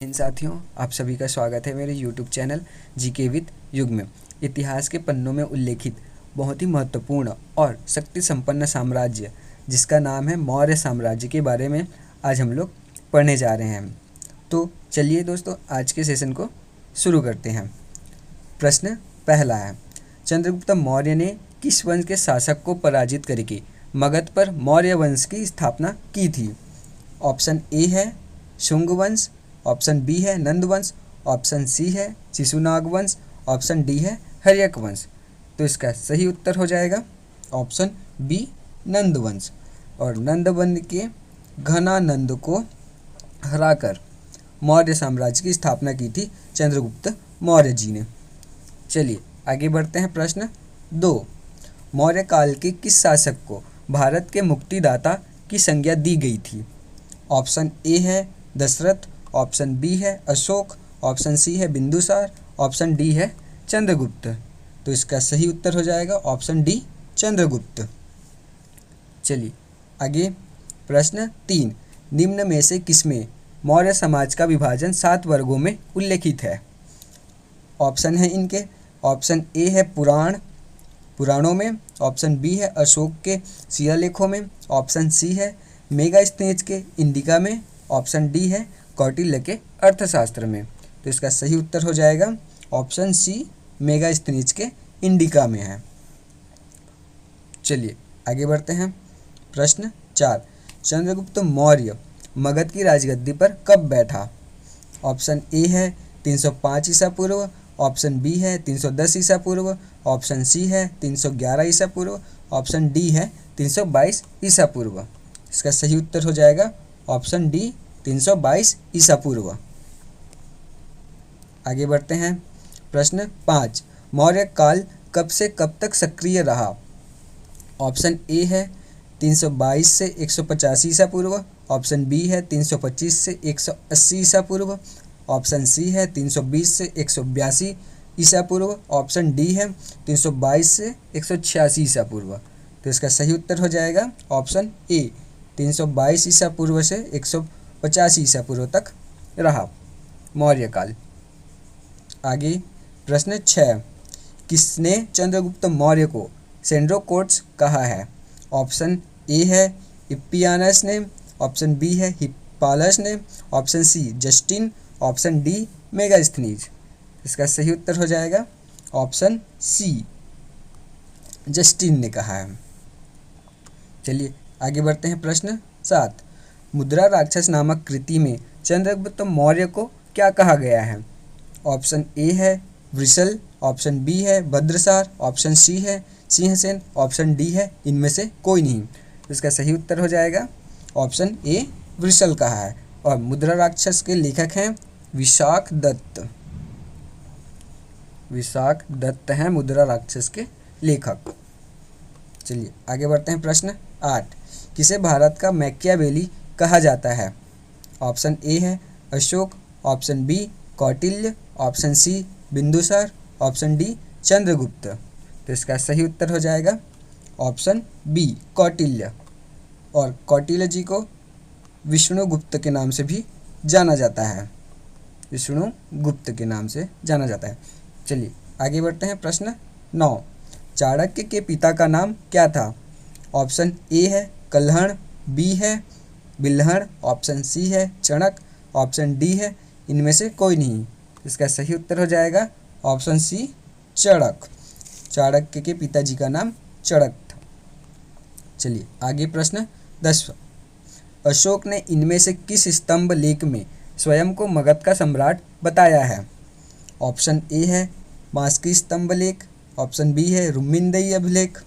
इन साथियों, आप सभी का स्वागत है मेरे YouTube चैनल जीके विद युग में। इतिहास के पन्नों में उल्लेखित बहुत ही महत्वपूर्ण और शक्ति संपन्न साम्राज्य जिसका नाम है मौर्य साम्राज्य के बारे में आज हम लोग पढ़ने जा रहे हैं। तो चलिए दोस्तों, आज के सेशन को शुरू करते हैं। प्रश्न पहला है, चंद्रगुप्त मौर्य ने किस वंश के शासक को पराजित करके मगध पर मौर्य वंश की स्थापना की थी? ऑप्शन ए है शुंग वंश, ऑप्शन बी है नंद वंश, ऑप्शन सी है शिशुनाग वंश, ऑप्शन डी है हर्यक वंश। तो इसका सही उत्तर हो जाएगा ऑप्शन बी नंद वंश। और नंद वंश के घनानंद को हराकर मौर्य साम्राज्य की स्थापना की थी चंद्रगुप्त मौर्य जी ने। चलिए आगे बढ़ते हैं। प्रश्न 2, मौर्य काल के किस शासक को भारत के मुक्तिदाता की संज्ञा दी गई थी? ऑप्शन ए है दशरथ, ऑप्शन बी है अशोक, ऑप्शन सी है बिंदुसार, ऑप्शन डी है चंद्रगुप्त। तो इसका सही उत्तर हो जाएगा ऑप्शन डी चंद्रगुप्त। चलिए आगे। प्रश्न 3, निम्न में से किसमें मौर्य समाज का विभाजन 7 वर्गों में उल्लेखित है? ऑप्शन है इनके, ऑप्शन ए है पुराणों में, ऑप्शन बी है अशोक के शिलालेखों में, ऑप्शन सी है मेगास्थनीज के इंडिका में, ऑप्शन डी है कौटिल्य के अर्थशास्त्र में। तो इसका सही उत्तर हो जाएगा ऑप्शन सी मेगास्थनीज के इंडिका में है। चलिए आगे बढ़ते हैं। प्रश्न 4, चंद्रगुप्त मौर्य मगध की राजगद्दी पर कब बैठा? ऑप्शन ए है 305 ईसा पूर्व, ऑप्शन बी है 310 ईसा पूर्व, ऑप्शन सी है 311 ईसा पूर्व, ऑप्शन डी है 322 ईसा पूर्व। इसका सही उत्तर हो जाएगा ऑप्शन डी 322 ईसा पूर्व। आगे बढ़ते हैं। प्रश्न 5, मौर्य काल कब से कब तक सक्रिय रहा? ऑप्शन ए है 322 से 185 ईसा पूर्व, ऑप्शन बी है 325 से 180 ईसा पूर्व, ऑप्शन सी है 320 से 182 ईसा पूर्व, ऑप्शन डी है 322 से 186 ईसा पूर्व। तो इसका सही उत्तर हो जाएगा ऑप्शन ए 322 ईसा पूर्व से 150 ईसा पूर्व तक रहा मौर्य काल। आगे प्रश्न 6, किसने चंद्रगुप्त मौर्य को सेंड्रोकोट्स कहा है? ऑप्शन ए है हिप्पियानस ने, ऑप्शन बी है हिप्पालस ने, option C Justin, option D Megasthenes. इसका सही उत्तर हो जाएगा ऑप्शन सी जस्टिन ने कहा है। चलिए आगे बढ़ते हैं। प्रश्न 7, मुद्रा राक्षस नामक कृति में चंद्रगुप्त मौर्य को क्या कहा गया है? ऑप्शन ए है वृषल, ऑप्शन बी है भद्रसार, ऑप्शन सी है सिंहसेन, ऑप्शन डी है इनमें से कोई नहीं। इसका सही उत्तर हो जाएगा ऑप्शन ए वृषल कहा है। और मुद्रा राक्षस के लेखक हैं विशाख दत्त। विशाख दत्त हैं मुद्रा राक्षस के लेखक। चलिए आगे बढ़ते हैं। प्रश्न 8, किसे भारत का मैकियावेली कहा जाता है? ऑप्शन ए है Ashoka, option B Kautilya, option C Bindusara, option D Chandragupta. तो इसका सही उत्तर हो जाएगा ऑप्शन बी कौटिल्य। और कौटिल्य जी को विष्णुगुप्त के नाम से भी जाना जाता है, विष्णुगुप्त के नाम से जाना जाता है। चलिए आगे बढ़ते हैं। प्रश्न 9, चाणक्य के पिता का नाम क्या था? ऑप्शन ए है कल्हण, बी है बिल्हण, ऑप्शन सी है चणक, ऑप्शन डी है इनमें से कोई नहीं। इसका सही उत्तर हो जाएगा ऑप्शन सी चणक। चाणक्य के पिताजी का नाम चणक था। चलिए आगे। प्रश्न 10, अशोक ने इनमें से किस स्तंभ लेख में स्वयं को मगध का सम्राट बताया है? ऑप्शन ए है मास्की स्तंभ लेख, ऑप्शन बी है रुमिंदई अभिलेख,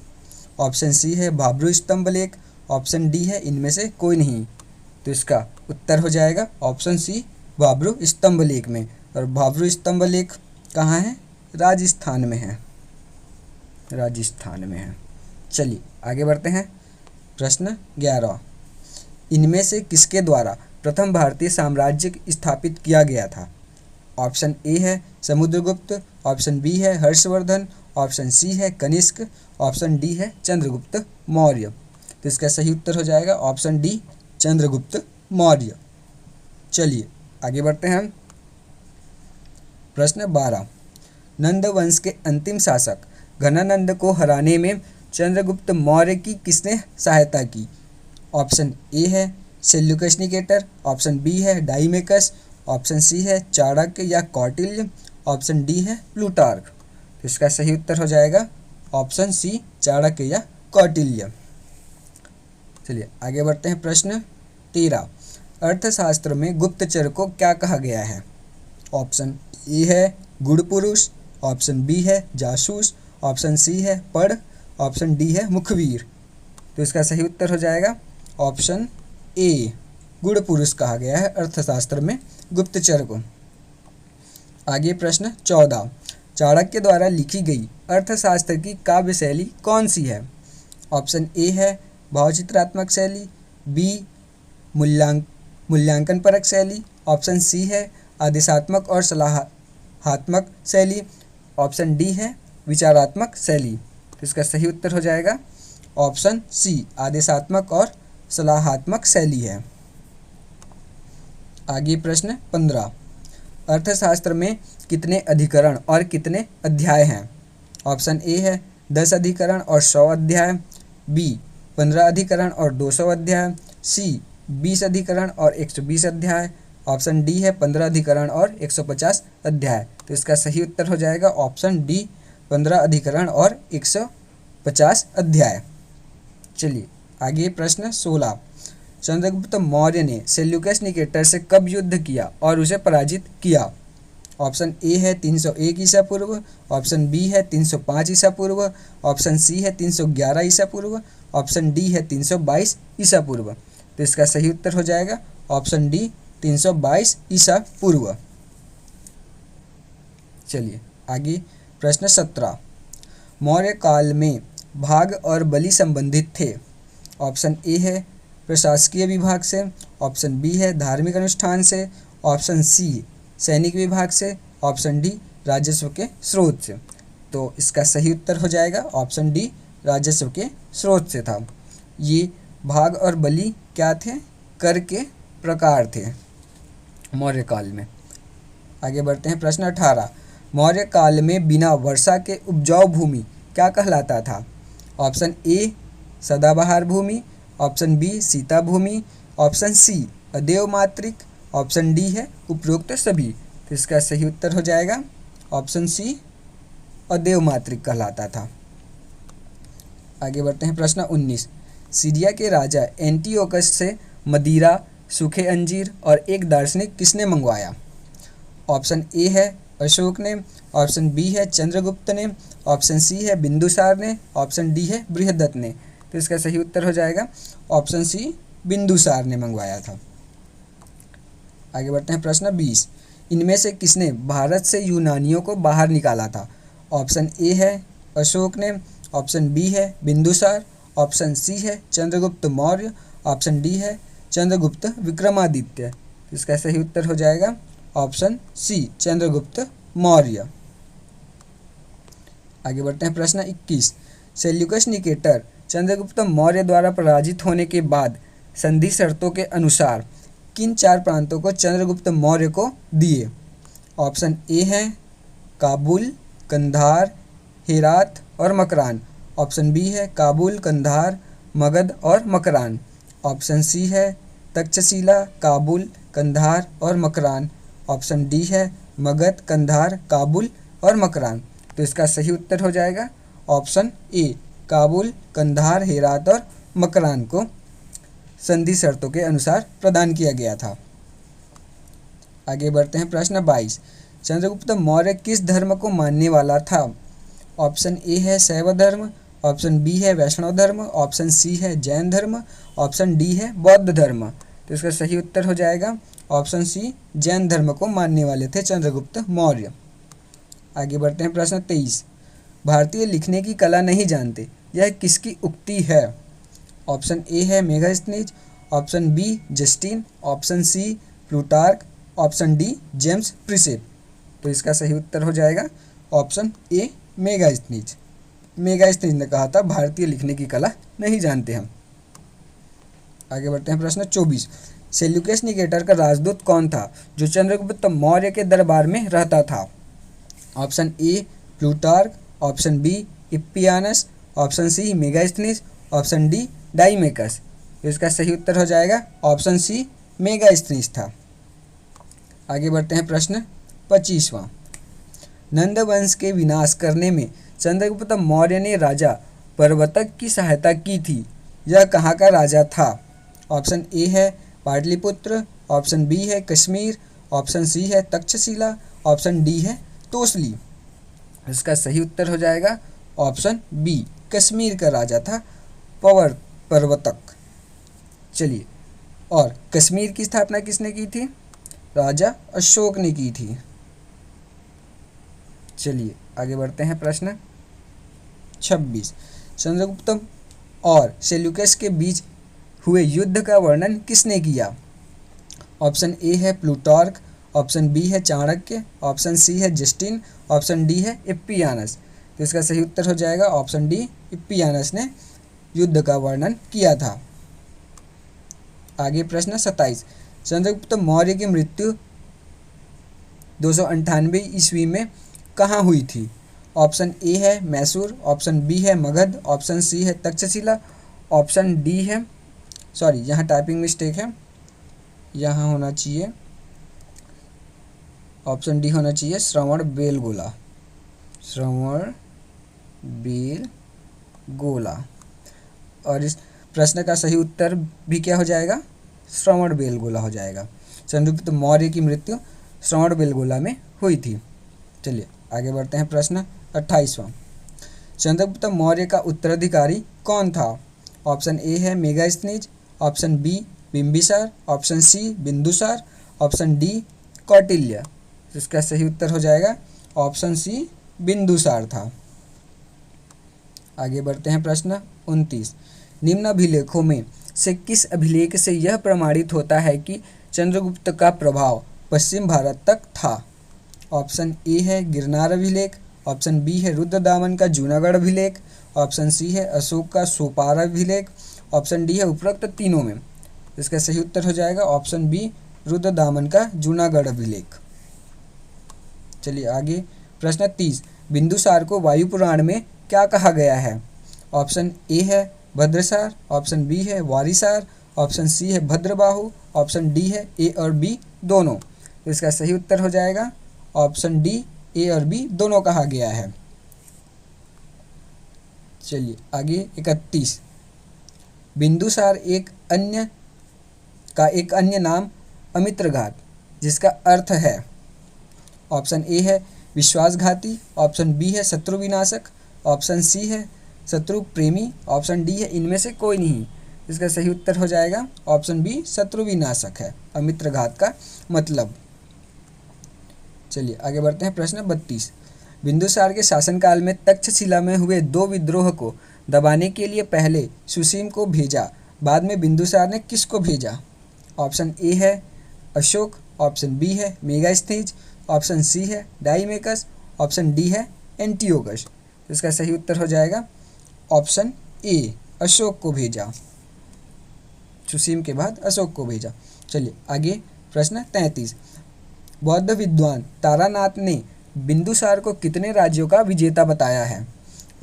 ऑप्शन सी है भाब्रू स्तंभ लेख, ऑप्शन डी है इनमें से कोई नहीं। तो इसका उत्तर हो जाएगा ऑप्शन सी भाब्रू स्तंभ लेख में। और भाब्रू स्तंभ लेख कहाँ है? राजस्थान में है, राजस्थान में है। चलिए आगे बढ़ते हैं। प्रश्न 11, इनमें से किसके द्वारा प्रथम भारतीय साम्राज्य स्थापित किया गया था? ऑप्शन ए है समुद्रगुप्त, ऑप्शन बी है हर्षवर्धन, ऑप्शन सी है कनिष्क, ऑप्शन डी है चंद्रगुप्त मौर्य। तो इसका सही उत्तर हो जाएगा ऑप्शन डी चंद्रगुप्त मौर्य। चलिए आगे बढ़ते हैं। प्रश्न 12, नंद वंश के अंतिम शासक घनानंद को हराने में चंद्रगुप्त मौर्य की किसने सहायता की? ऑप्शन ए है सेल्यूकस निकेटर, ऑप्शन बी है डाइमेकस, ऑप्शन सी है चाणक्य या कौटिल्य, ऑप्शन डी है प्लूटार्क। तो इसका सही उत्तर हो जाएगा ऑप्शन सी चाणक्य या कौटिल्य। चलिए आगे बढ़ते हैं। प्रश्न 13, अर्थशास्त्र में गुप्तचर को क्या कहा गया है? ऑप्शन ए है गुड़ पुरुष, ऑप्शन बी है जासूस, ऑप्शन सी है पढ़, ऑप्शन डी है मुखबिर। तो इसका सही उत्तर हो जाएगा ऑप्शन ए, गुड़ पुरुष कहा गया है अर्थशास्त्र में गुप्तचर को। आगे प्रश्न 14, चाणक्य द्वारा लिखी गई अर्थशास्त्र की काव्य शैली कौन सी है? ऑप्शन ए है भावचित्रात्मक शैली, बी मूल्यांकन परक शैली, ऑप्शन सी है आदेशात्मक और सलाहात्मक शैली, ऑप्शन डी है विचारात्मक शैली। तो इसका सही उत्तर हो जाएगा ऑप्शन सी, आदेशात्मक और सलाहात्मक शैली है। आगे प्रश्न 15, अर्थशास्त्र में कितने अधिकरण और कितने अध्याय हैं? ऑप्शन ए है 10 अधिकरण और 100 अध्याय, बी 15 अधिकरण और 200 अध्याय, सी 20 अधिकरण और 120 अध्याय, ऑप्शन डी है 15 अधिकरण और 150 अध्याय। तो इसका सही उत्तर हो जाएगा ऑप्शन डी, 15 अधिकरण और 150 अध्याय। चलिए आगे प्रश्न 16, चंद्रगुप्त मौर्य ने सेल्यूकस निकेटर से कब युद्ध किया और उसे पराजित किया? ऑप्शन ए है 301 ईसा पूर्व, ऑप्शन बी है 305 ईसा पूर्व, ऑप्शन सी है 311 ईसा पूर्व, ऑप्शन डी है 322 ईसा पूर्व। तो इसका सही उत्तर हो जाएगा ऑप्शन डी, 322 ईसा पूर्व। चलिए आगे प्रश्न 17, मौर्य काल में भाग और बलि संबंधित थे। ऑप्शन ए है प्रशासकीय विभाग से, ऑप्शन बी है धार्मिक अनुष्ठान से, ऑप्शन सी सैनिक विभाग से, ऑप्शन डी राजस्व के स्रोत से। तो इसका सही उत्तर हो जाएगा ऑप्शन डी, राजस्व के स्रोत से था। ये भाग और बलि क्या थे? कर के प्रकार थे मौर्य काल में। आगे बढ़ते हैं। प्रश्न 18, मौर्य काल में बिना वर्षा के उपजाऊ भूमि क्या कहलाता था? ऑप्शन ए सदाबहार भूमि, ऑप्शन बी सीता भूमि, ऑप्शन सी अदेव मातृक, ऑप्शन डी है उपरोक्त सभी। तो इसका सही उत्तर हो जाएगा ऑप्शन सी, अदेव मातृक कहलाता था। आगे बढ़ते हैं। प्रश्न 19, सीरिया के राजा एंटियोकस से मदिरा, सूखे अंजीर और एक दार्शनिक किसने मंगवाया? ऑप्शन ए है अशोक ने, ऑप्शन बी है चंद्रगुप्त ने, ऑप्शन सी है बिंदुसार ने, ऑप्शन डी है बृहदत्त ने। तो इसका सही उत्तर हो जाएगा ऑप्शन सी, बिंदुसार ने मंगवाया था। आगे बढ़ते हैं। प्रश्न 20, इनमें से किसने भारत से यूनानियों को बाहर निकाला था? ऑप्शन ए है अशोक ने, ऑप्शन बी है बिंदुसार, ऑप्शन सी है चंद्रगुप्त मौर्य, ऑप्शन डी है चंद्रगुप्त विक्रमादित्य। तो इसका सही उत्तर हो जाएगा ऑप्शन सी, चंद्रगुप्त मौर्य। आगे बढ़ते हैं। प्रश्न 21, सेल्यूकस निकेटर चंद्रगुप्त मौर्य द्वारा पराजित होने के बाद संधि शर्तों के अनुसार किन 4 प्रांतों को चंद्रगुप्त मौर्य को दिए? ऑप्शन ए है काबुल, कंधार, हेरात और मकरान, ऑप्शन बी है काबुल, कंधार, मगध और मकरान, ऑप्शन सी है तक्षशिला, काबुल, कंधार और मकरान, ऑप्शन डी है मगध, कंधार, काबुल और मकरान। तो इसका सही उत्तर हो जाएगा ऑप्शन ए, काबुल, कंधार, हेरात और मकरान को संधि शर्तों के अनुसार प्रदान किया गया था। आगे बढ़ते हैं। प्रश्न 22, चंद्रगुप्त मौर्य किस धर्म को मानने वाला था? ऑप्शन ए है शैव धर्म, ऑप्शन बी है वैष्णव धर्म, ऑप्शन सी है जैन धर्म, ऑप्शन डी है बौद्ध धर्म। तो इसका सही उत्तर हो जाएगा ऑप्शन सी, जैन धर्म को मानने वाले थे चंद्रगुप्त मौर्य। आगे बढ़ते हैं। प्रश्न 23, भारतीय लिखने की कला नहीं जानते, यह किसकी उक्ति है? ऑप्शन ए है Megasthenes, option B Justin, option C Plutarch, option D James Prinsep. तो इसका सही उत्तर हो जाएगा ऑप्शन ए, मेगास्थनीज। मेगास्थनीज ने कहा था भारतीय लिखने की कला नहीं जानते हम। आगे बढ़ते हैं। प्रश्न 24, सेल्यूकस निकेटर का राजदूत कौन था जो चंद्रगुप्त मौर्य के दरबार में रहता था? Option A Plutarch, option B Appianus, option C Megasthenes, option D Deimachus. तो इसका सही उत्तर हो जाएगा ऑप्शन सी मेगास्थनीज था। आगे बढ़ते हैं प्रश्न 25वां। नंद वंश के विनाश करने में चंद्रगुप्त मौर्य ने राजा प्रवर्तक की सहायता की थी। यह कहाँ का राजा था? ऑप्शन ए है पाटलिपुत्र, ऑप्शन बी है कश्मीर, ऑप्शन सी है तक्षशिला, ऑप्शन डी है तोसली। इसका सही उत्तर हो जाएगा ऑप्शन बी, कश्मीर का राजा था प्रवर्तक। चलिए, और कश्मीर की स्थापना किसने की थी? राजा अशोक ने की थी। चलिए आगे बढ़ते हैं प्रश्न 26। चंद्रगुप्त और सेल्यूकस के बीच हुए युद्ध का वर्णन किसने किया? ऑप्शन ए है प्लूटार्क, ऑप्शन बी है चाणक्य, ऑप्शन सी है जस्टिन, ऑप्शन डी है इप्पियानस। तो इसका सही उत्तर हो जाएगा ऑप्शन डी, इप्पियानस ने युद्ध का वर्णन किया था। आगे प्रश्न 27। चंद्रगुप्त मौर्य की मृत्यु 298 ईस्वी में कहाँ हुई थी? ऑप्शन ए है मैसूर, ऑप्शन बी है मगध, ऑप्शन सी है तक्षशिला, ऑप्शन डी है, सॉरी यहाँ टाइपिंग मिस्टेक है, यहाँ होना चाहिए ऑप्शन डी होना चाहिए श्रवण बेलगोला, श्रवण बेलगोला। और इस प्रश्न का सही उत्तर भी क्या हो जाएगा? श्रवण बेलगोला हो जाएगा। चंद्रगुप्त मौर्य की मृत्यु श्रवण बेलगोला में हुई थी। चलिए आगे बढ़ते हैं प्रश्न 28वां। चंद्रगुप्त मौर्य का उत्तराधिकारी कौन था? ऑप्शन ए है Megasthenes, option B Bimbisara, option C Bindusara, option D Kautilya. इसका सही उत्तर हो जाएगा ऑप्शन सी बिंदुसार था। आगे बढ़ते हैं प्रश्न 29। निम्न अभिलेखों में से किस अभिलेख से यह प्रमाणित होता है कि चंद्रगुप्त का प्रभाव पश्चिम भारत तक था? ऑप्शन ए है गिरनार अभिलेख, ऑप्शन बी है रुद्रदामन का जूनागढ़ अभिलेख, ऑप्शन सी है अशोक का सोपार अभिलेख, ऑप्शन डी है उपरोक्त तीनों में। इसका सही उत्तर हो जाएगा ऑप्शन बी, रुद्रदामन का जूनागढ़ अभिलेख। चलिए आगे प्रश्न 30। बिंदुसार को वायु पुराण में क्या कहा गया है? ऑप्शन ए है भद्रसार, ऑप्शन बी है वारिसार, ऑप्शन सी है भद्रबाहु, ऑप्शन डी है ए और बी दोनों। तो इसका सही उत्तर हो जाएगा ऑप्शन डी, ए और बी दोनों कहा गया है। चलिए आगे 31। बिंदुसार एक अन्य नाम अमित्रघात, जिसका अर्थ है? ऑप्शन ए है विश्वासघाती, ऑप्शन बी है शत्रु विनाशक, ऑप्शन सी है शत्रु प्रेमी, ऑप्शन डी है इनमें से कोई नहीं। इसका सही उत्तर हो जाएगा ऑप्शन बी, शत्रु विनाशक है अमित्रघात का मतलब। चलिए आगे बढ़ते हैं प्रश्न 32। बिंदुसार के शासनकाल में तक्षशिला में हुए 2 विद्रोह को दबाने के लिए पहले सुसीम को भेजा, बाद में बिंदुसार ने किसको भेजा? ऑप्शन ए है अशोक, ऑप्शन बी है मेगास्थनीज, ऑप्शन सी है डाइमेकस, ऑप्शन डी है एंटियोकस। इसका सही उत्तर हो जाएगा ऑप्शन ए, अशोक को भेजा, सुसीम के बाद अशोक को भेजा। चलिए आगे प्रश्न 33। बौद्ध विद्वान तारानाथ ने बिंदुसार को कितने राज्यों का विजेता बताया है?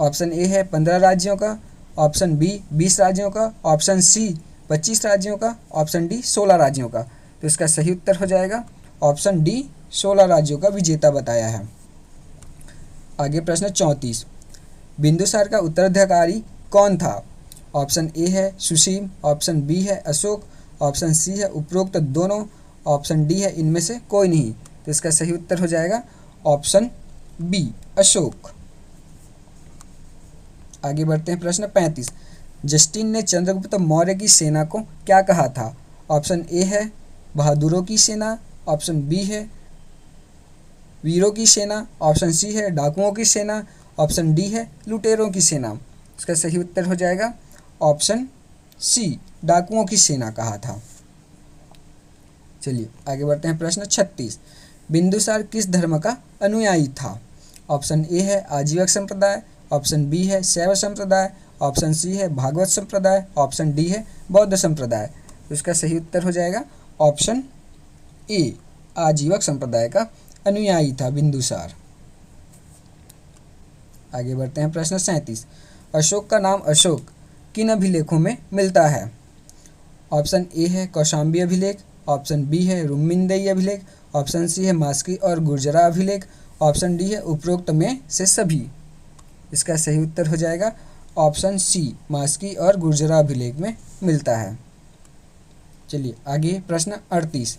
ऑप्शन ए है 15 राज्यों का, ऑप्शन बी 20 राज्यों का, ऑप्शन सी 25 राज्यों का, ऑप्शन डी 16 राज्यों का। तो इसका सही उत्तर हो जाएगा ऑप्शन डी, 16 राज्यों का विजेता बताया है। आगे प्रश्न 34। बिंदुसार का उत्तराधिकारी कौन था? ऑप्शन ए है सुसीम, ऑप्शन बी है अशोक, ऑप्शन सी है उपरोक्त दोनों, ऑप्शन डी है इनमें से कोई नहीं। तो इसका सही उत्तर हो जाएगा ऑप्शन बी, अशोक। आगे बढ़ते हैं प्रश्न 35। जस्टिन ने चंद्रगुप्त मौर्य की सेना को क्या कहा था? ऑप्शन ए है बहादुरों की सेना, ऑप्शन बी है वीरों की सेना, ऑप्शन सी है डाकुओं की सेना, ऑप्शन डी है लुटेरों की सेना। इसका सही उत्तर हो जाएगा ऑप्शन सी, डाकुओं की सेना कहा था। चलिए आगे बढ़ते हैं प्रश्न 36। बिंदुसार किस धर्म का अनुयायी था? ऑप्शन ए है आजीवक संप्रदाय, ऑप्शन बी है शैव संप्रदाय, ऑप्शन सी है भागवत संप्रदाय, ऑप्शन डी है बौद्ध संप्रदाय। तो इसका सही उत्तर हो जाएगा ऑप्शन ए, आजीवक संप्रदाय का अनुयायी था बिंदुसार। आगे बढ़ते हैं प्रश्न 37। अशोक का नाम अशोक किन अभिलेखों में मिलता है? ऑप्शन ए है कौशाम्बी अभिलेख, ऑप्शन बी है रुक्मिणीदेई अभिलेख, ऑप्शन सी है मास्की और गुर्जरा अभिलेख, ऑप्शन डी है उपरोक्त में से सभी। इसका सही उत्तर हो जाएगा ऑप्शन सी, मास्की और गुर्जरा अभिलेख में मिलता है। चलिए आगे प्रश्न 38।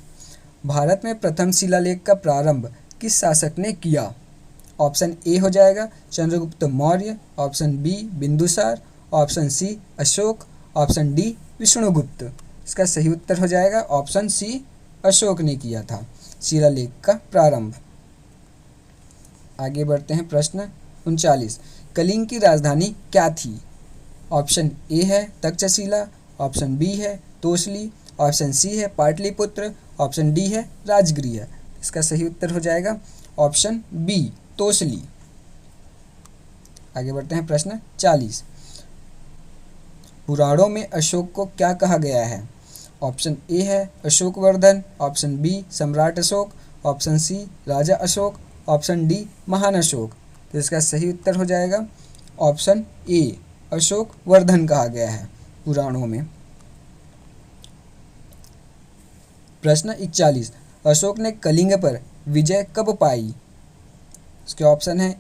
भारत में प्रथम शिलालेख का प्रारंभ किस शासक ने किया? ऑप्शन ए हो जाएगा Chandragupta Maurya, option B Bindusara, option C Ashoka, option D Vishnugupta. इसका सही उत्तर हो जाएगा ऑप्शन सी, अशोक ने किया था शिलालेख का प्रारंभ। आगे बढ़ते हैं प्रश्न 39। कलिंग की राजधानी क्या थी? ऑप्शन ए है तक्षशिला, ऑप्शन बी है तोसली, ऑप्शन सी है पाटलिपुत्र, ऑप्शन डी है राजगृह। इसका सही उत्तर हो जाएगा ऑप्शन बी, तोसली। आगे बढ़ते हैं प्रश्न 40। पुराणों में अशोक को क्या कहा गया है? ऑप्शन ए है अशोकवर्धन, ऑप्शन बी सम्राट अशोक, ऑप्शन सी राजा अशोक, ऑप्शन डी महान अशोक। तो इसका सही उत्तर हो जाएगा ऑप्शन ए, अशोकवर्धन कहा गया है पुराणों में। प्रश्न 41। अशोक ने कलिंग पर विजय कब पाई? इसके ऑप्शन है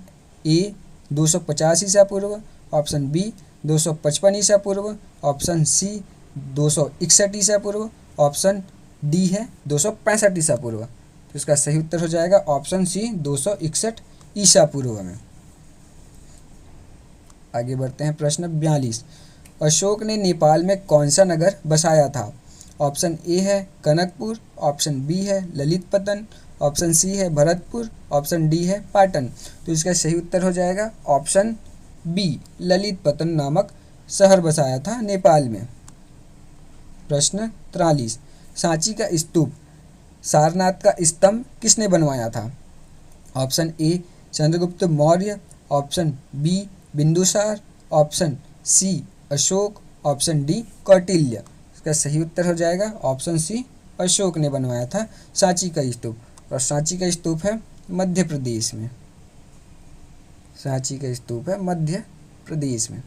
ए 250 ईसा पूर्व, ऑप्शन बी 255 ईसा पूर्व, ऑप्शन सी 261 ईसा पूर्व, ऑप्शन डी है 265 ईसा पूर्व। तो इसका सही उत्तर हो जाएगा ऑप्शन सी, 261 ईसा पूर्व में। आगे बढ़ते हैं प्रश्न 42। अशोक ने नेपाल में कौन सा नगर बसाया था? ऑप्शन ए है कनकपुर, ऑप्शन बी है ललितपतन, ऑप्शन सी है भरतपुर, ऑप्शन डी है पाटन। तो इसका सही उत्तर हो जाएगा ऑप्शन बी, ललितपतन नामक शहर बसाया था नेपाल में। प्रश्न 43। सांची का स्तूप सारनाथ का स्तंभ किसने बनवाया था? Option A Chandragupta Maurya, option B Bindusara, option C Ashoka, option D Kautilya. इसका सही उत्तर हो जाएगा ऑप्शन सी, अशोक ने बनवाया था सांची का स्तूप। और सांची का स्तूप है मध्य प्रदेश में। सांची का स्तूप है मध्य प्रदेश में।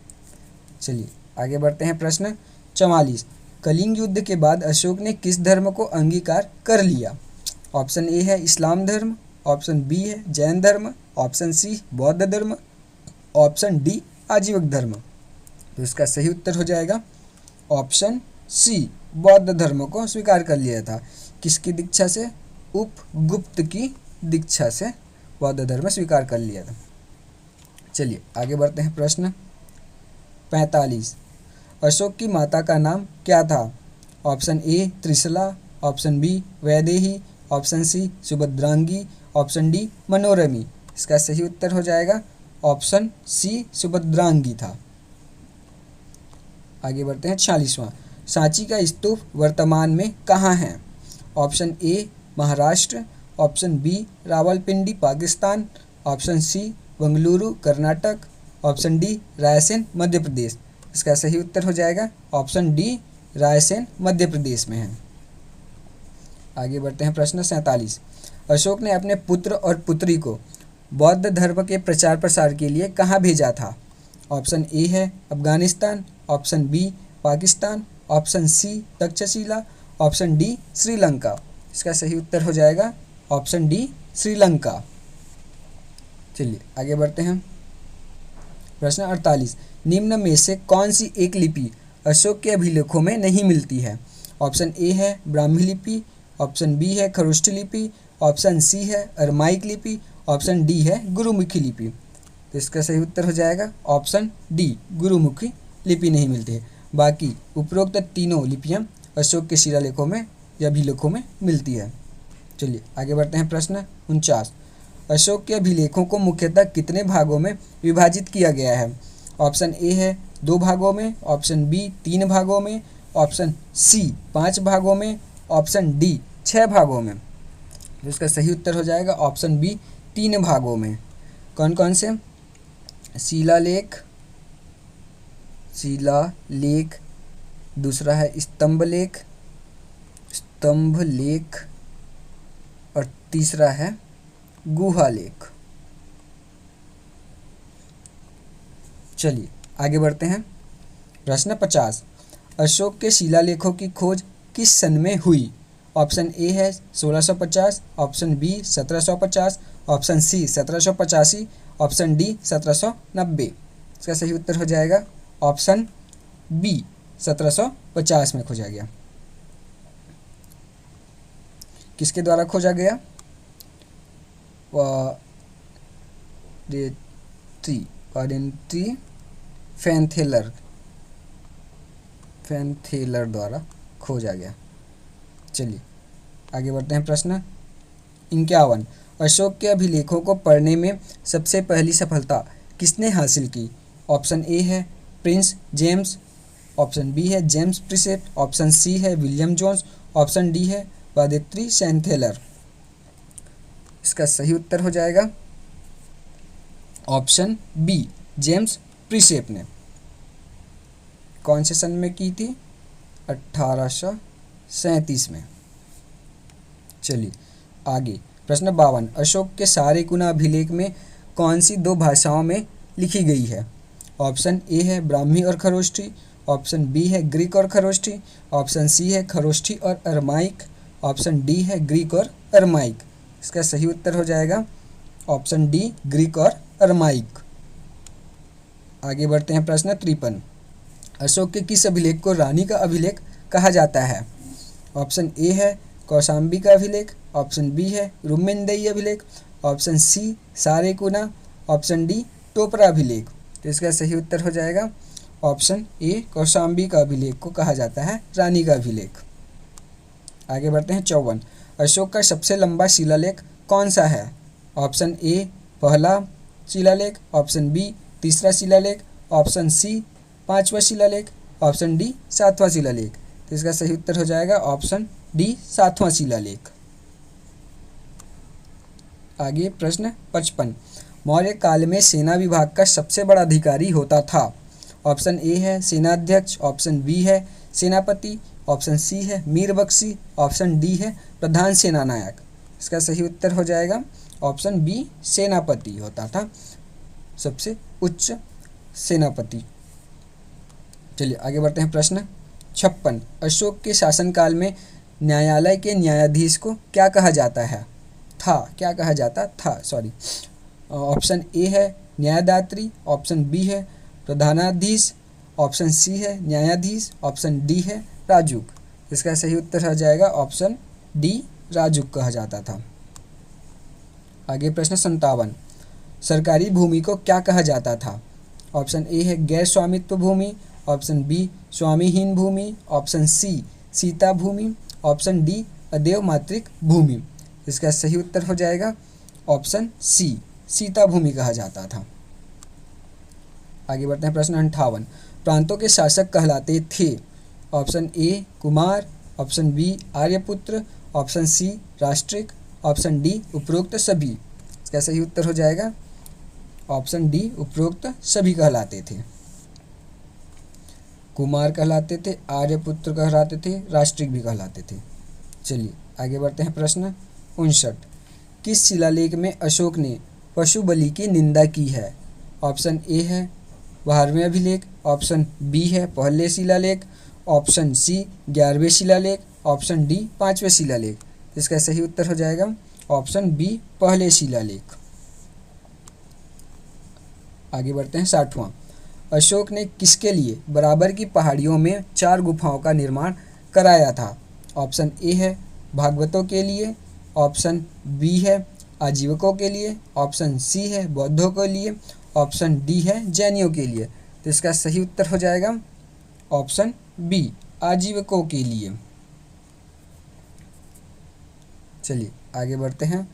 चलिए आगे बढ़ते हैं प्रश्न 44। कलिंग युद्ध के बाद अशोक ने किस धर्म को अंगीकार कर लिया? ऑप्शन ए है इस्लाम धर्म, ऑप्शन बी है जैन धर्म, ऑप्शन सी बौद्ध धर्म, ऑप्शन डी आजीवक धर्म। तो इसका सही उत्तर हो जाएगा ऑप्शन सी, बौद्ध धर्म को स्वीकार कर लिया था। किसकी दीक्षा से? उपगुप्त की दीक्षा से बौद्ध धर्म स्वीकार कर लिया था। चलिए आगे बढ़ते हैं प्रश्न 45। अशोक की माता का नाम क्या था? Option A Trishala, option B Vaidehi, option C Subhadrangi, option D Manorami. इसका सही उत्तर हो जाएगा ऑप्शन सी, सुभद्रांगी था। आगे बढ़ते हैं 46वां। सांची का स्तूप वर्तमान में कहाँ है? Option A Maharashtra, option B Rawalpindi Pakistan, option C Bengaluru Karnataka, option D Raisen Madhya Pradesh. इसका सही उत्तर हो जाएगा ऑप्शन डी, रायसेन मध्य प्रदेश में है। आगे बढ़ते हैं प्रश्न 47। अशोक ने अपने पुत्र और पुत्री को बौद्ध धर्म के प्रचार प्रसार के लिए कहाँ भेजा था? ऑप्शन ए है Afghanistan, option B Pakistan, option C Takshashila, option D Sri Lanka. इसका सही उत्तर हो जाएगा ऑप्शन डी, श्रीलंका। चलिए आगे बढ़ते हैं प्रश्न 48। निम्न में से कौन सी एक लिपि अशोक के अभिलेखों में नहीं मिलती है? ऑप्शन ए है ब्राह्मी लिपि, ऑप्शन बी है खरुष्ट लिपि, ऑप्शन सी है अरमाइक लिपि, ऑप्शन डी है गुरुमुखी लिपि। तो इसका सही उत्तर हो जाएगा ऑप्शन डी, गुरुमुखी लिपि नहीं मिलती है। बाकी उपरोक्त तीनों लिपियां अशोक के शिलालेखों में या अभिलेखों में मिलती है। चलिए आगे बढ़ते हैं प्रश्न 49। अशोक के अभिलेखों को मुख्यतः कितने भागों में विभाजित किया गया है? ऑप्शन ए है 2 भागों में, ऑप्शन बी 3 भागों में, ऑप्शन सी 5 भागों में, ऑप्शन डी 6 भागों में। तो इसका सही उत्तर हो जाएगा ऑप्शन बी, 3 भागों में। कौन कौन से? शिलालेख, दूसरा है स्तंभ लेख और तीसरा है गुहा लेख। चलिए आगे बढ़ते हैं। प्रश्न 50, अशोक के शिलालेखों की खोज किस सन में हुई? ऑप्शन ए है 1650, option B 1750, option C 1785, option D 1790। इसका सही उत्तर हो जाएगा ऑप्शन बी 1750 में खोजा गया। किसके द्वारा खोजा गया? फैनथेलर द्वारा खोजा गया। चलिए आगे बढ़ते हैं। प्रश्न 51, अशोक के अभिलेखों को पढ़ने में सबसे पहली सफलता किसने हासिल की? ऑप्शन ए है प्रिंस जेम्स, ऑप्शन बी है जेम्स प्रिसेप, ऑप्शन सी है विलियम जोन्स, ऑप्शन डी है वादित्री फैनथेलर। इसका सही उत्तर हो जाएगा ऑप्शन बी जेम्स प्रिसेप ने। कौन से सन में की थी? 1837 में। चलिए आगे। प्रश्न 52, अशोक के सारेकुना अभिलेख में कौन सी 2 भाषाओं में लिखी गई है? ऑप्शन ए है ब्राह्मी और खरोष्ठी, ऑप्शन बी है ग्रीक और खरोष्ठी, ऑप्शन सी है खरोष्ठी और अरमाइक, ऑप्शन डी है ग्रीक और अरमाइक। इसका सही उत्तर हो जाएगा ऑप्शन डी ग्रीक और अरमाइक। आगे बढ़ते हैं। प्रश्न 53, अशोक के किस अभिलेख को रानी का अभिलेख कहा जाता है? ऑप्शन ए है कौशाम्बी का अभिलेख, ऑप्शन बी है रुमेनदेई अभिलेख, option C Sarekuna, option D Topra अभिलेख। तो इसका सही उत्तर हो जाएगा ऑप्शन ए कौशाम्बी का अभिलेख को कहा जाता है रानी का अभिलेख। आगे बढ़ते हैं। 54, अशोक का सबसे लंबा शिलालेख कौन सा है? ऑप्शन ए पहला शिलालेख, ऑप्शन बी तीसरा शिलालेख, ऑप्शन सी 5वां शिलालेख, ऑप्शन डी 7वां शिलालेख। तो इसका सही उत्तर हो जाएगा ऑप्शन डी 7वां शिलालेख। आगे प्रश्न 55, मौर्य काल में सेना विभाग का सबसे बड़ा अधिकारी होता था? ऑप्शन ए है सेनाध्यक्ष, ऑप्शन बी है सेनापति, ऑप्शन सी है मीर बख्शी, ऑप्शन डी है प्रधान सेनानायक। इसका सही उत्तर हो जाएगा ऑप्शन बी सेनापति होता था सबसे उच्च सेनापति। चलिए आगे बढ़ते हैं। प्रश्न 56, अशोक के शासनकाल में न्यायालय के न्यायाधीश को क्या कहा जाता था? ऑप्शन ए है न्यायदात्री, ऑप्शन बी है प्रधानाधीश, ऑप्शन सी है न्यायाधीश, ऑप्शन डी है राजुक। इसका सही उत्तर हो जाएगा ऑप्शन डी राजुक कहा जाता था। आगे प्रश्न 57, सरकारी भूमि को क्या कहा जाता था? ऑप्शन ए है गैर स्वामित्व भूमि, ऑप्शन बी स्वामीहीन भूमि, ऑप्शन सी सीता भूमि, ऑप्शन डी अदेव मातृक भूमि। इसका सही उत्तर हो जाएगा ऑप्शन सी सीता भूमि कहा जाता था। आगे बढ़ते हैं। प्रश्न 58, प्रांतों के शासक कहलाते थे? ऑप्शन ए कुमार, ऑप्शन बी आर्यपुत्र, ऑप्शन सी राष्ट्रिक, ऑप्शन डी उपरोक्त सभी। इसका सही उत्तर हो जाएगा ऑप्शन डी उपरोक्त सभी कहलाते थे। कुमार कहलाते थे, आर्यपुत्र कहलाते थे, राष्ट्रिक भी कहलाते थे। चलिए आगे बढ़ते हैं। प्रश्न 59, किस शिलालेख में अशोक ने पशु बलि की निंदा की है? ऑप्शन ए है 12वें अभिलेख, ऑप्शन बी है पहले शिलालेख, ऑप्शन सी 11वें शिलालेख, ऑप्शन डी 5वें शिलालेख। इसका सही उत्तर हो जाएगा ऑप्शन बी पहले शिलालेख। आगे बढ़ते हैं। 60वां, अशोक ने किसके लिए बराबर की पहाड़ियों में 4 गुफाओं का निर्माण कराया था? ऑप्शन ए है भागवतों के लिए, ऑप्शन बी है आजीवकों के लिए, ऑप्शन सी है बौद्धों के लिए, ऑप्शन डी है जैनियों के लिए। तो इसका सही उत्तर हो जाएगा ऑप्शन बी आजीवकों के लिए। चलिए आगे बढ़ते हैं।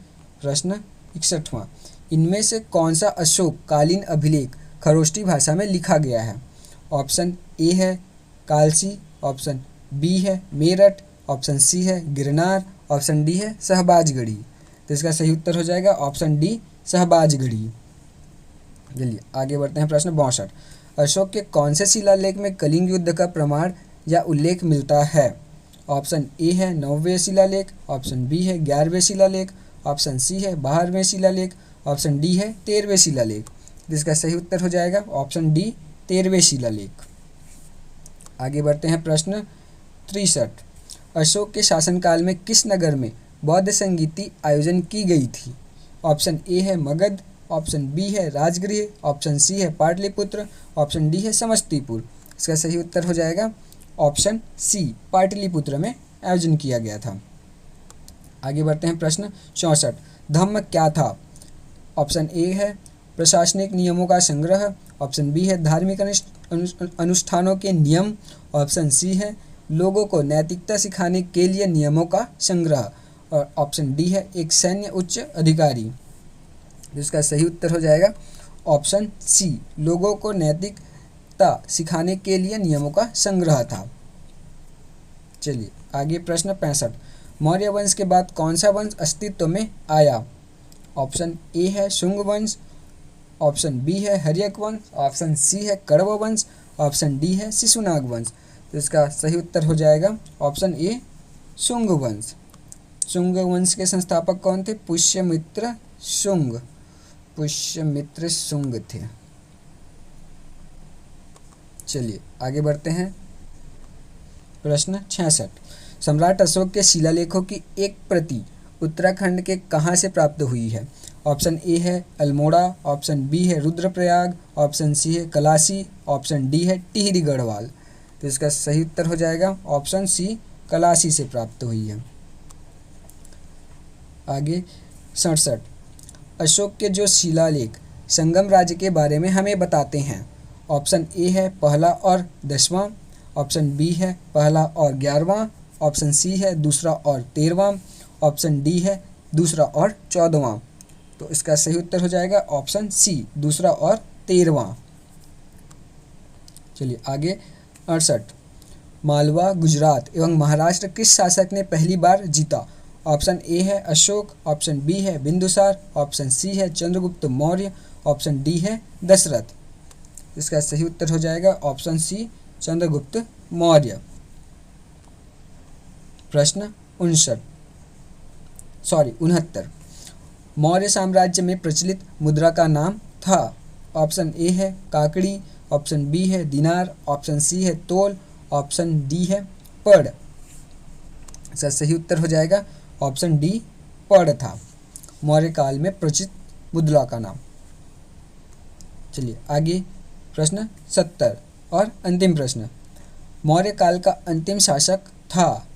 प्रश्न 61वां, इनमें से कौन सा अशोक कालीन अभिलेख खरोष्टी भाषा में लिखा गया है? ऑप्शन ए है कालसी, ऑप्शन बी है मेरठ, ऑप्शन सी है गिरनार, ऑप्शन डी है शहबाजगढ़ी। तो इसका सही उत्तर हो जाएगा ऑप्शन डी शहबाजगढ़ी। चलिए आगे बढ़ते हैं। प्रश्न 62, अशोक के कौन से शिलालेख में कलिंग युद्ध का प्रमाण या उल्लेख मिलता है? ऑप्शन ए है 9वें शिलालेख, ऑप्शन बी है 11वें शिलालेख, ऑप्शन सी है 12वें शिलालेख, ऑप्शन डी है 13वें शिलालेख। जिसका सही उत्तर हो जाएगा ऑप्शन डी 13वें शिलालेख। आगे बढ़ते हैं प्रश्न 63। अशोक के शासनकाल में किस नगर में बौद्ध संगीति आयोजन की गई थी? ऑप्शन ए है मगध, ऑप्शन बी है राजगृह, ऑप्शन सी है पाटलिपुत्र, ऑप्शन डी है समस्तीपुर। इसका सही उत्तर हो जाएगा ऑप्शन सी, पाटलिपुत्र में आयोजन किया गया था। आगे बढ़ते हैं प्रश्न 64। धम्म क्या था? ऑप्शन ए है प्रशासनिक नियमों का संग्रह, ऑप्शन बी है धार्मिक अनुष्ठानों के नियम, ऑप्शन सी है लोगों को नैतिकता सिखाने के लिए नियमों का संग्रह, और ऑप्शन डी है एक सैन्य उच्च अधिकारी। जिसका सही उत्तर हो जाएगा ऑप्शन सी, लोगों को नैतिकता सिखाने के लिए नियमों का संग्रह था। चलिए आगे प्रश्न 65। मौर्य वंश के बाद कौन सा वंश अस्तित्व में आया? ऑप्शन ए है शुंग वंश, ऑप्शन बी है हर्यक वंश, ऑप्शन सी है कण्व वंश, ऑप्शन डी है शिशुनाग वंश। तो इसका सही उत्तर हो जाएगा ऑप्शन ए, शुंग वंश। शुंग वंश के संस्थापक कौन थे? पुष्यमित्र शुंग, पुष्यमित्र शुंग थे। चलिए आगे बढ़ते हैं प्रश्न 66। सम्राट अशोक के शिलालेखों की एक प्रति उत्तराखंड के कहाँ से प्राप्त हुई है? ऑप्शन ए है अल्मोड़ा, ऑप्शन बी है रुद्रप्रयाग, ऑप्शन सी है कलासी, ऑप्शन डी है टिहरी गढ़वाल। तो इसका सही उत्तर हो जाएगा ऑप्शन सी, कलासी से प्राप्त हुई है। आगे 67। अशोक के जो शिलालेख संगम राज्य के बारे में हमें बताते हैं? ऑप्शन ए है पहला और 10वां, ऑप्शन बी है पहला और 11वां, ऑप्शन सी है दूसरा और 13वां, ऑप्शन डी है दूसरा और 14वां। तो इसका सही उत्तर हो जाएगा ऑप्शन सी, दूसरा और 13वां। चलिए आगे 68। मालवा, गुजरात एवं महाराष्ट्र किस शासक ने पहली बार जीता? ऑप्शन ए है अशोक, ऑप्शन बी है बिंदुसार, ऑप्शन सी है चंद्रगुप्त मौर्य, ऑप्शन डी है दशरथ। इसका सही उत्तर हो जाएगा ऑप्शन सी, चंद्रगुप्त मौर्य। प्रश्न 69। मौर्य साम्राज्य में प्रचलित मुद्रा का नाम था? ऑप्शन ए है काकड़ी, ऑप्शन बी है दिनार, ऑप्शन सी है तोल, ऑप्शन डी है पड़। इसका सही उत्तर हो जाएगा ऑप्शन डी, पड़ था मौर्य काल में प्रचलित मुद्रा का नाम। चलिए आगे प्रश्न 70 और अंतिम प्रश्न। मौर्य काल का अंतिम शासक था?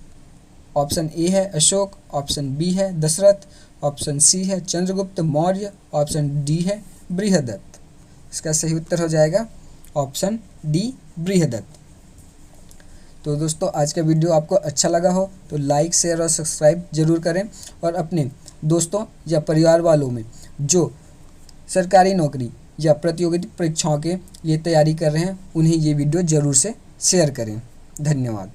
ऑप्शन ए है अशोक, ऑप्शन बी है दशरथ, ऑप्शन सी है चंद्रगुप्त मौर्य, ऑप्शन डी है बृहदत्त। इसका सही उत्तर हो जाएगा ऑप्शन डी, बृहदत्त। तो दोस्तों आज का वीडियो आपको अच्छा लगा हो तो लाइक, शेयर और सब्सक्राइब जरूर करें, और अपने दोस्तों या परिवार वालों में जो सरकारी नौकरी या प्रतियोगिता परीक्षाओं के लिए तैयारी कर रहे हैं उन्हें ये वीडियो ज़रूर से शेयर करें। धन्यवाद।